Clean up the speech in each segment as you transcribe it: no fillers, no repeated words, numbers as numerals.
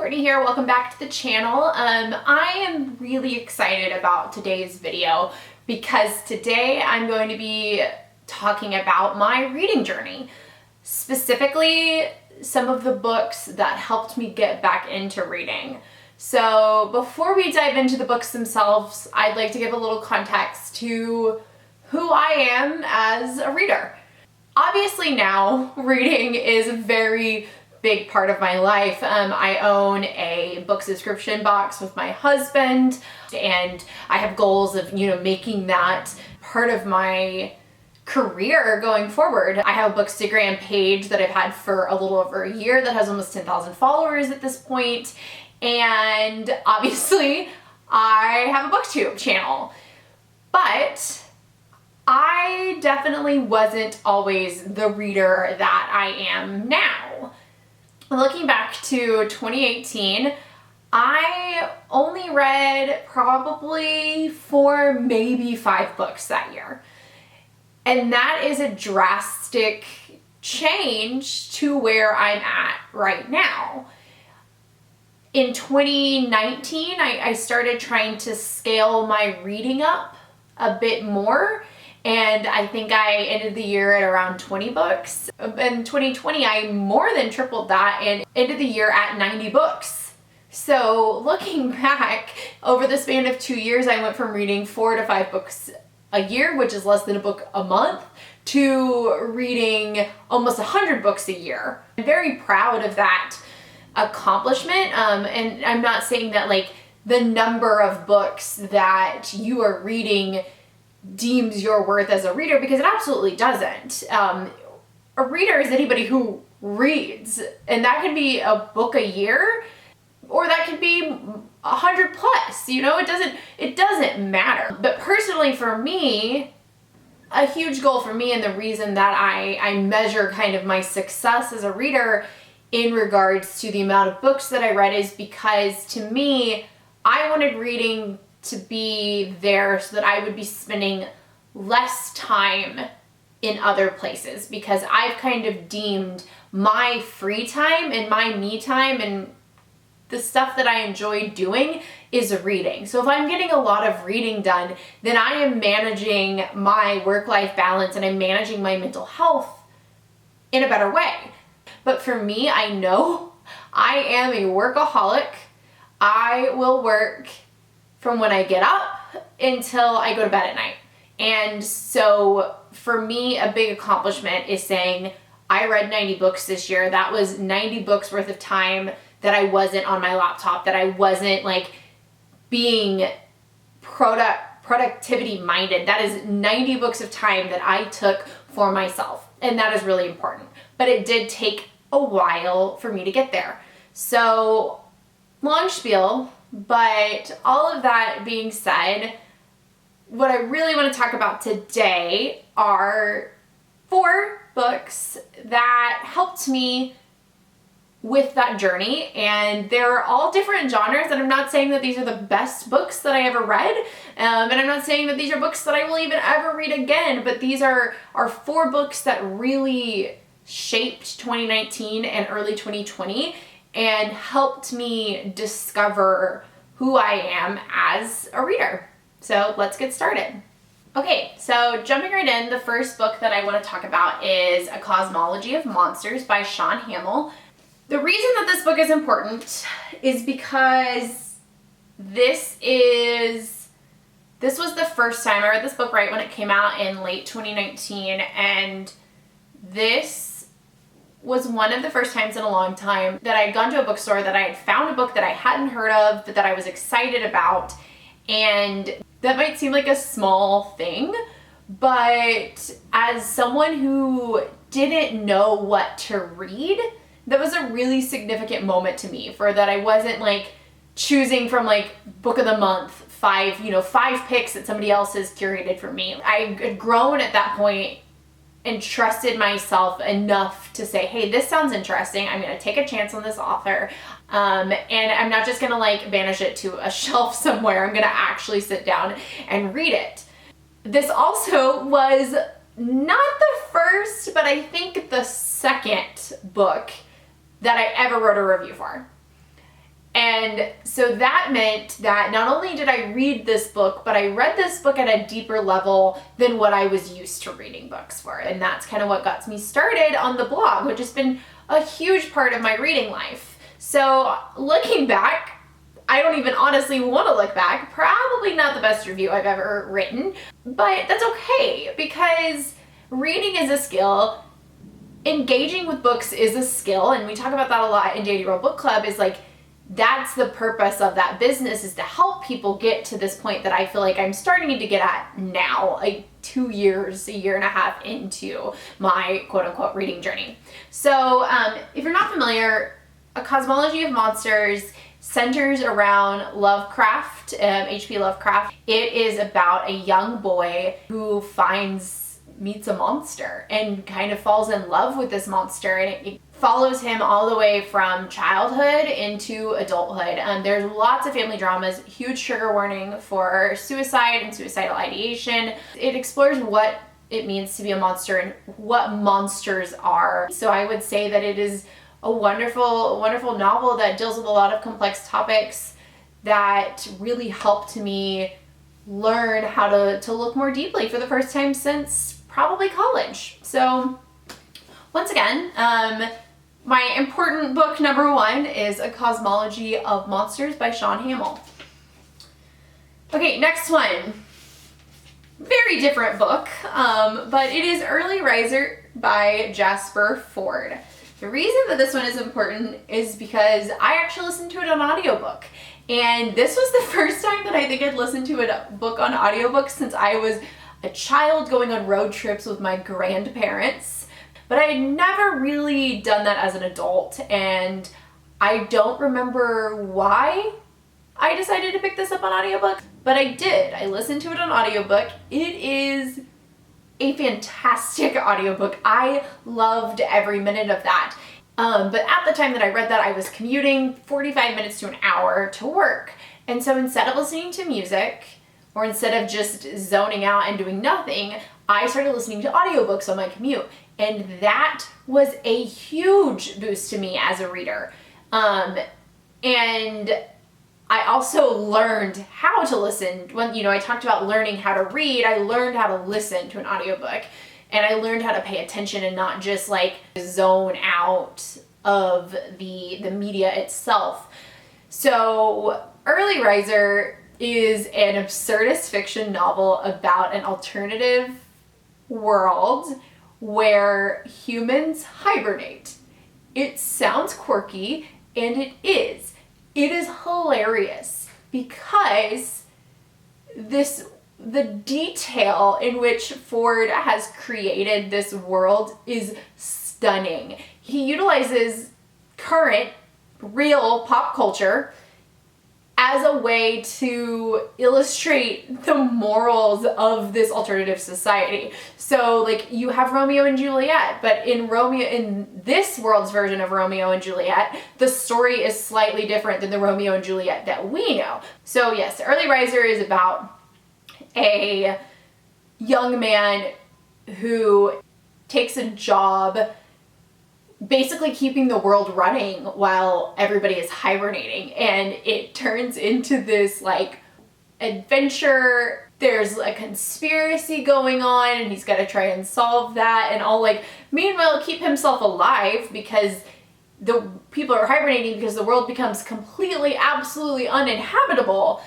Courtney here. Welcome back to the channel. I am really excited about today's video because today I'm going to be talking about my reading journey. Specifically, some of the books that helped me get back into reading. So before we dive into the books themselves, I'd like to give a little context to who I am as a reader. Obviously now, reading is a very big part of my life. I own a book subscription box with my husband, and I have goals of, making that part of my career going forward. I have a Bookstagram page that I've had for a little over a year that has almost 10,000 followers at this point, and obviously I have a BookTube channel. But I definitely wasn't always the reader that I am now. Looking back to 2018, I only read probably 4, maybe 5 books that year. And that is a drastic change to where I'm at right now. In 2019, I started trying to scale my reading up a bit more. And I think I ended the year at around 20 books. In 2020, I more than tripled that and ended the year at 90 books. So looking back, over the span of 2 years, I went from reading 4 to 5 books a year, which is less than a book a month, to reading almost 100 books a year. I'm very proud of that accomplishment. And I'm not saying that the number of books that you are reading deems your worth as a reader, because it absolutely doesn't. A reader is anybody who reads, and that could be a book a year, or that could be 100 plus. It doesn't matter. But personally, for me, a huge goal for me, and the reason that I measure kind of my success as a reader in regards to the amount of books that I read, is because to me, I wanted reading to be there so that I would be spending less time in other places, because I've kind of deemed my free time and my me time and the stuff that I enjoy doing is reading. So if I'm getting a lot of reading done, then I am managing my work-life balance and I'm managing my mental health in a better way. But for me, I know I am a workaholic. I will work from when I get up until I go to bed at night. And so for me, a big accomplishment is saying I read 90 books this year. That was 90 books worth of time that I wasn't on my laptop, that I wasn't being productivity minded. That is 90 books of time that I took for myself. And that is really important. But it did take a while for me to get there. So long spiel. But all of that being said, what I really want to talk about today are 4 books that helped me with that journey. And they're all different genres, and I'm not saying that these are the best books that I ever read, and I'm not saying that these are books that I will even ever read again, but these are 4 books that really shaped 2019 and early 2020 and helped me discover who I am as a reader. So let's get started. Okay, so jumping right in, the first book that I want to talk about is A Cosmology of Monsters by Shaun Hamill. The reason that this book is important is because this was the first time I read this book right when it came out in late 2019, and this was one of the first times in a long time that I had gone to a bookstore, that I had found a book that I hadn't heard of, but that I was excited about. And that might seem like a small thing, but as someone who didn't know what to read, that was a really significant moment to me, for that I wasn't choosing from book of the month, 5 picks that somebody else has curated for me. I had grown at that point and trusted myself enough to say, hey, this sounds interesting. I'm going to take a chance on this author. And I'm not just going to banish it to a shelf somewhere. I'm going to actually sit down and read it. This also was not the first, but I think the second book that I ever wrote a review for. And so that meant that not only did I read this book, but I read this book at a deeper level than what I was used to reading books for. And that's kind of what got me started on the blog, which has been a huge part of my reading life. So looking back, I don't even honestly want to look back. Probably not the best review I've ever written, but that's okay because reading is a skill. Engaging with books is a skill, and we talk about that a lot in Daily Roll Book Club, is like, that's the purpose of that business, is to help people get to this point that I feel like I'm starting to get at now, like 2 years, a year and a half into my quote unquote reading journey. So if you're not familiar, A Cosmology of Monsters centers around Lovecraft, H.P. Lovecraft. It is about a young boy who meets a monster and kind of falls in love with this monster, and it follows him all the way from childhood into adulthood. There's lots of family dramas, huge trigger warning for suicide and suicidal ideation. It explores what it means to be a monster and what monsters are. So I would say that it is a wonderful, wonderful novel that deals with a lot of complex topics that really helped me learn how to look more deeply for the first time since probably college. So once again, my important book number 1 is A Cosmology of Monsters by Shaun Hamill. Okay, next one. Very different book, but it is Early Riser by Jasper Fforde. The reason that this one is important is because I actually listened to it on audiobook. And this was the first time that I think I'd listened to a book on audiobook since I was a child going on road trips with my grandparents. But I had never really done that as an adult, and I don't remember why I decided to pick this up on audiobook, but I did. I listened to it on audiobook. It is a fantastic audiobook. I loved every minute of that. But at the time that I read that, I was commuting 45 minutes to an hour to work. And so instead of listening to music, or instead of just zoning out and doing nothing, I started listening to audiobooks on my commute. And that was a huge boost to me as a reader. And I also learned how to listen. When, I talked about learning how to read, I learned how to listen to an audiobook. And I learned how to pay attention and not just like zone out of the media itself. So Early Riser is an absurdist fiction novel about an alternative world where humans hibernate. It sounds quirky, and it is. It is hilarious because the detail in which Fforde has created this world is stunning. He utilizes current, real pop culture as a way to illustrate the morals of this alternative society. So like you have Romeo and Juliet, but in this world's version of Romeo and Juliet, the story is slightly different than the Romeo and Juliet that we know. So yes, Early Riser is about a young man who takes a job basically keeping the world running while everybody is hibernating, and it turns into this like adventure. There's a conspiracy going on and he's got to try and solve that, and all like meanwhile keep himself alive because the people are hibernating because the world becomes completely, absolutely uninhabitable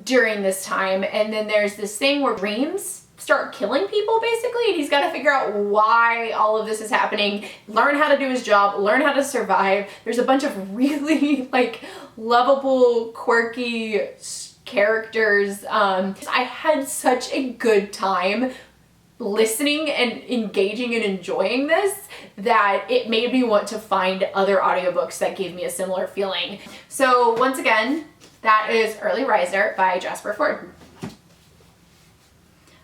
during this time. And then there's this thing where dreams start killing people basically, and he's got to figure out why all of this is happening, learn how to do his job, learn how to survive. There's a bunch of really like lovable, quirky characters. I had such a good time listening and engaging and enjoying this that it made me want to find other audiobooks that gave me a similar feeling. So once again, that is Early Riser by Jasper Fforde.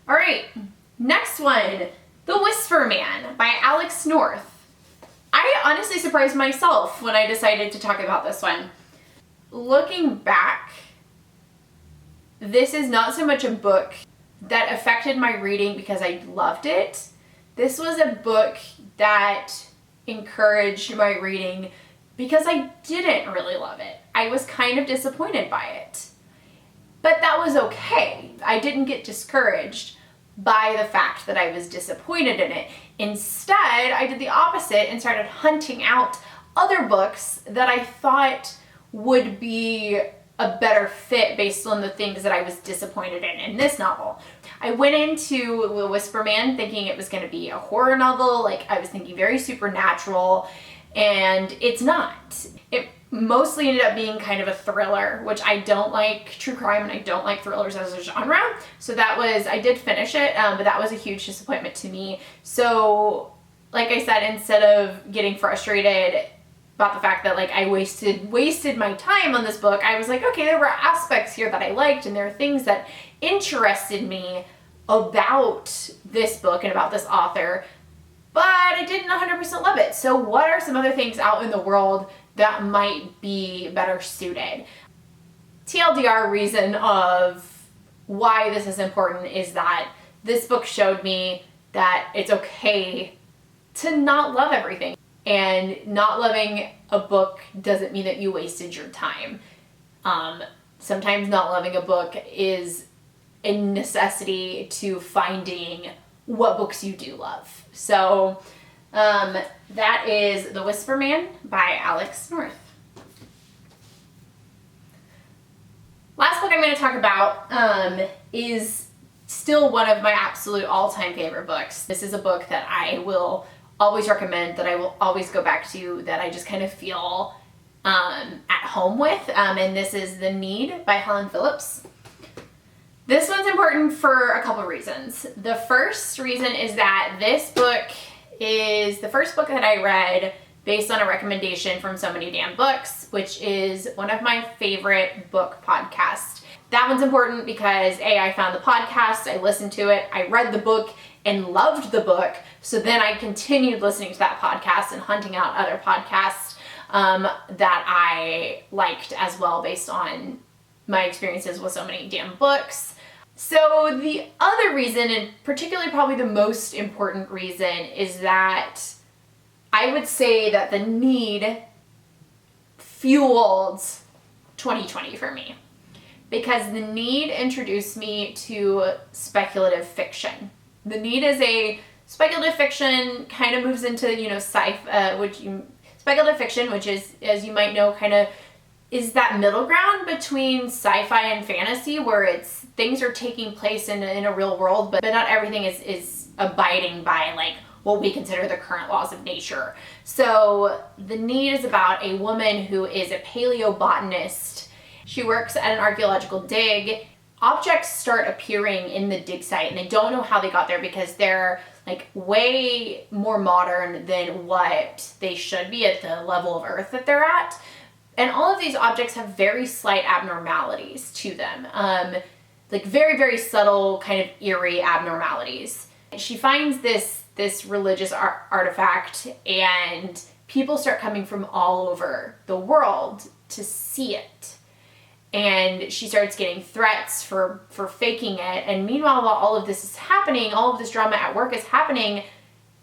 All right, next one, The Whisper Man by Alex North. I honestly surprised myself when I decided to talk about this one. Looking back, this is not so much a book that affected my reading because I loved it. This was a book that encouraged my reading because I didn't really love it. I was kind of disappointed by it. But that was okay. I didn't get discouraged by the fact that I was disappointed in it. Instead, I did the opposite and started hunting out other books that I thought would be a better fit based on the things that I was disappointed in this novel. I went into The Whisper Man thinking it was going to be a horror novel, like I was thinking very supernatural, and it's not. It mostly ended up being kind of a thriller, which I don't like true crime and I don't like thrillers as a genre. So I did finish it, but that was a huge disappointment to me. So like I said, instead of getting frustrated about the fact that like I wasted my time on this book, I was like, okay, there were aspects here that I liked and there are things that interested me about this book and about this author, but I didn't 100% love it. So what are some other things out in the world that might be better suited? TLDR reason of why this is important is that this book showed me that it's okay to not love everything. And not loving a book doesn't mean that you wasted your time. Sometimes not loving a book is a necessity to finding what books you do love. So that is The Whisper Man by Alex North. Last book I'm going to talk about is still one of my absolute all-time favorite books. This is a book that I will always recommend, that I will always go back to, that I just kind of feel at home with, and this is The Need by Helen Phillips. This one's important for a couple reasons. The first reason is that this book is the first book that I read based on a recommendation from So Many Damn Books, which is one of my favorite book podcasts. That one's important because I found the podcast, I listened to it, I read the book and loved the book, so then I continued listening to that podcast and hunting out other podcasts that I liked as well based on my experiences with So Many Damn Books. So the other reason, and particularly probably the most important reason, is that I would say that The Need fueled 2020 for me, because The Need introduced me to speculative fiction. The Need is a speculative fiction, kind of moves into, speculative fiction, which is, as you might know, kind of is that middle ground between sci-fi and fantasy, where things are taking place in a real world, but not everything is abiding by like what we consider the current laws of nature. So The Need is about a woman who is a paleobotanist. She works at an archaeological dig. Objects start appearing in the dig site and they don't know how they got there because they're like way more modern than what they should be at the level of Earth that they're at. And all of these objects have very slight abnormalities to them. Like very, very subtle, kind of eerie abnormalities. She finds this religious artifact, and people start coming from all over the world to see it. And she starts getting threats for faking it. And meanwhile, while all of this is happening, all of this drama at work is happening,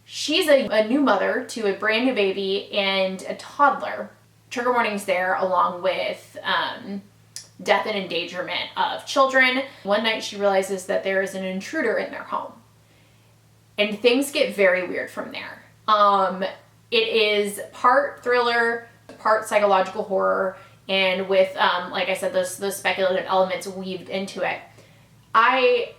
she's a new mother to a brand new baby and a toddler. Trigger warnings there, along with death and endangerment of children. One night she realizes that there is an intruder in their home. And things get very weird from there. It is part thriller, part psychological horror, and with, like I said, those speculative elements weaved into it. I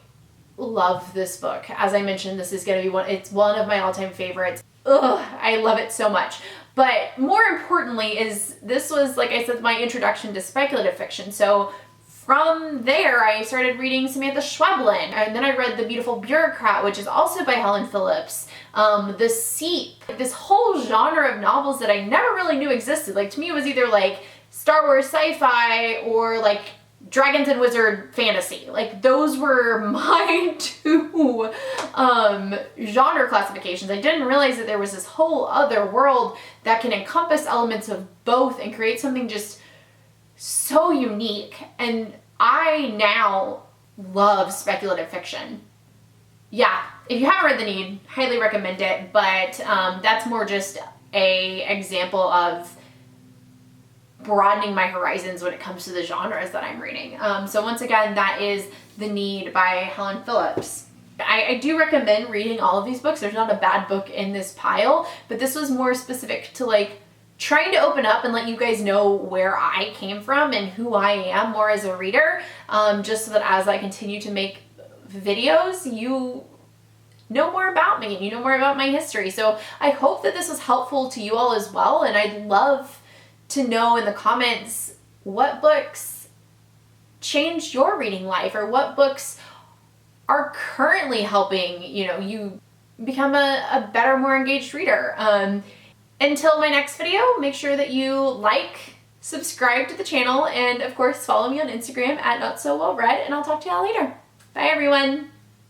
love this book. As I mentioned, this is going to be it's one of my all-time favorites. Ugh, I love it so much. But more importantly this was, like I said, my introduction to speculative fiction. So from there, I started reading Samantha Schweblin, and then I read The Beautiful Bureaucrat, which is also by Helen Phillips. The Seep, this whole genre of novels that I never really knew existed. Like, to me, it was either like Star Wars sci-fi or like Dragons and Wizard fantasy. Like, those were my two genre classifications. I didn't realize that there was this whole other world that can encompass elements of both and create something just so unique. And I now love speculative fiction. Yeah, if you haven't read The Need, highly recommend it, but that's more just a example of broadening my horizons when it comes to the genres that I'm reading. So once again, that is The Need by Helen Phillips. I do recommend reading all of these books. There's not a bad book in this pile, but this was more specific to like trying to open up and let you guys know where I came from and who I am more as a reader, just so that as I continue to make videos, you know more about me and you know more about my history. So I hope that this was helpful to you all as well, and I'd love to know in the comments what books changed your reading life, or what books are currently helping, you know, you become a better, more engaged reader. Until my next video, make sure that you like, subscribe to the channel, and of course follow me on Instagram at notsowellread, and I'll talk to y'all later. Bye everyone.